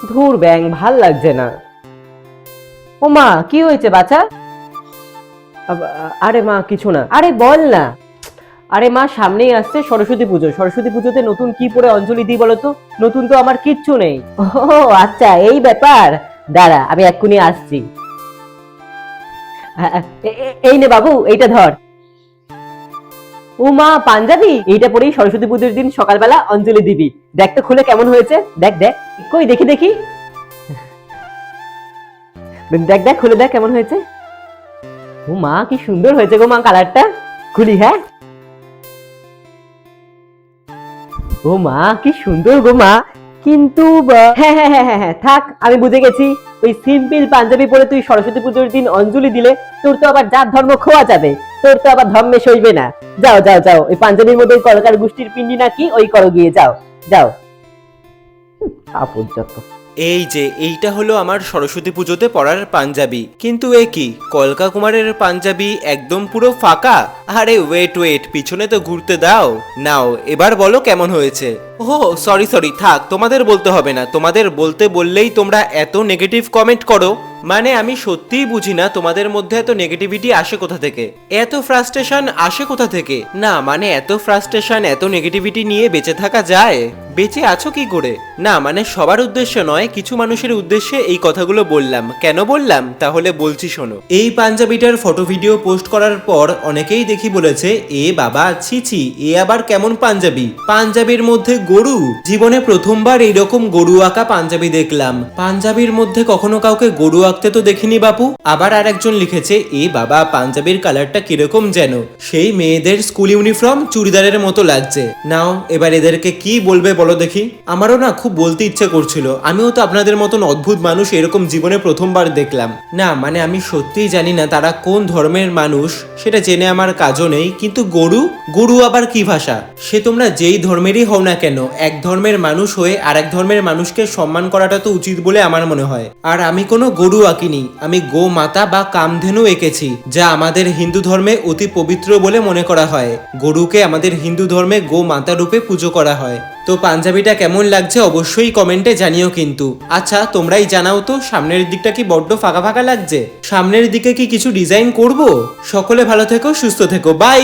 ধুর ব্যাং, ভাল লাগছে না। ও মা, কি হয়েছে বাছা? আরে মা কিছু না, আরে বল না। আরে মা, সামনেই আসছে সরস্বতী পুজো, সরস্বতী পুজোতে নতুন কি পরে অঞ্জলি দিই বলতো? নতুন তো আমার কিচ্ছু নেই। ও আচ্ছা, এই ব্যাপার। দাঁড়া, আমি এক্ষুনি আসছি। এই নে বাবু, এইটা ধর। ও মা, পাঞ্জাবি? এইটা পরেই সরস্বতী পুজোর দিন সকালবেলা অঞ্জলি দিবি। দেখ তো খুলে কেমন হয়েছে, দেখ দেখ। কই দেখি দেখি। দেখ দেখ, খুলে দেখ কেমন হয়েছে। ও মা, কি সুন্দর হয়েছে গো মা কালারটা। খুলি, হ্যাঁ। ও মা, কি সুন্দর গো মা। কিন্তু হ্যাঁ হ্যাঁ হ্যাঁ হ্যাঁ হ্যাঁ, থাক, আমি বুঝে গেছি। ওই সিম্পল পাঞ্জাবি পরে তুই সরস্বতী পুজোর দিন অঞ্জলি দিলে তোর তো আবার জাত ধর্ম খোয়া যাবে। তোর তো আবার ধর্মে সইবে না। যাও যাও যাও, ওই পাঞ্জাবির মধ্যে কলকার গোষ্ঠীর পিন্ডি নাকি ওই করো গিয়ে, যাও যাও। আপদ যত। এই যে এইটা হলো আমার সরস্বতী পুজোতে পরার পাঞ্জাবি, কিন্তু এ কি কলকা কুমারের পাঞ্জাবি একদম পুরো ফাঁকা। আরে ওয়েট ওয়েট, পিছনে তো ঘুরতে দাও। নাও এবার বলো কেমন হয়েছে। ও সরি সরি, থাক, তোমাদের বলতে হবে না। তোমাদের বলতে বললেই তোমরা এত নেগেটিভ কমেন্ট করো। মানে আমি সত্যিই বুঝি না তোমাদের মধ্যে এত নেগেটিভিটি আসে কোথা থেকে, এত ফ্রাস্ট্রেশন আসে কোথা থেকে। না মানে এত ফ্রাস্ট্রেশন, এত নেগেটিভিটি নিয়ে বেঁচে থাকা যায়? বেঁচে আছো কি করে? না মানে সবার উদ্দেশ্যে নয়, কিছু মানুষের উদ্দেশ্যে এই কথাগুলো বললাম। কেন বললাম তাহলে বলছি শোনো। এই পাঞ্জাবিটার ফটো ভিডিও পোস্ট করার পর অনেকেই দেখি বলেছে, এ বাবা ছি ছি, এ আবার কেমন পাঞ্জাবি, পাঞ্জাবির মধ্যে গরু। জীবনে প্রথমবার এইরকম গরু আঁকা পাঞ্জাবি দেখলাম। পাঞ্জাবির মধ্যে কখনো কাউকে গরু আঁকতে তো দেখিনি বাপু। আবার আর একজন লিখেছে, এ বাবা পাঞ্জাবির কালারটা কিরকম যেন সেই মেয়েদের স্কুল ইউনিফর্ম চুড়িদারের মতো লাগছে। নাও এবার এদেরকে কি বলবে বলো দেখি। আমারও না খুব বলতে ইচ্ছে করছিল, আমিও তো আপনাদের মতন অদ্ভুত মানুষ এরকম জীবনে প্রথমবার দেখলাম। না মানে আমি সত্যিই জানি না তারা কোন ধর্মের মানুষ, সেটা জেনে আমার কাজও নেই। কিন্তু গরু, গরু আবার কি ভাষা? সে তোমরা যেই ধর্মেরই হও না কেন, এক ধর্মের মানুষ হয়ে আর এক ধর্মের মানুষকে সম্মান করাটা তো উচিত বলে আমার মনে হয়। আর আমি কোনো গরু আঁকিনি, আমি গো মাতা বা কামধেনু এঁকেছি, যা আমাদের হিন্দু ধর্মে অতি পবিত্র বলে মনে করা হয়। গরুকে আমাদের হিন্দু ধর্মে গো মাতা রূপে পুজো করা হয়। তো পাঞ্জাবিটা কেমন লাগছে অবশ্যই কমেন্টে জানিও কিন্তু। আচ্ছা তোমরাই জানাও তো, সামনের দিকটা কি বড্ড ফাঁকা ফাঁকা লাগছে? সামনের দিকে কি কিছু ডিজাইন করব? সকলে ভালো থেকো, সুস্থ থেকো, বাই।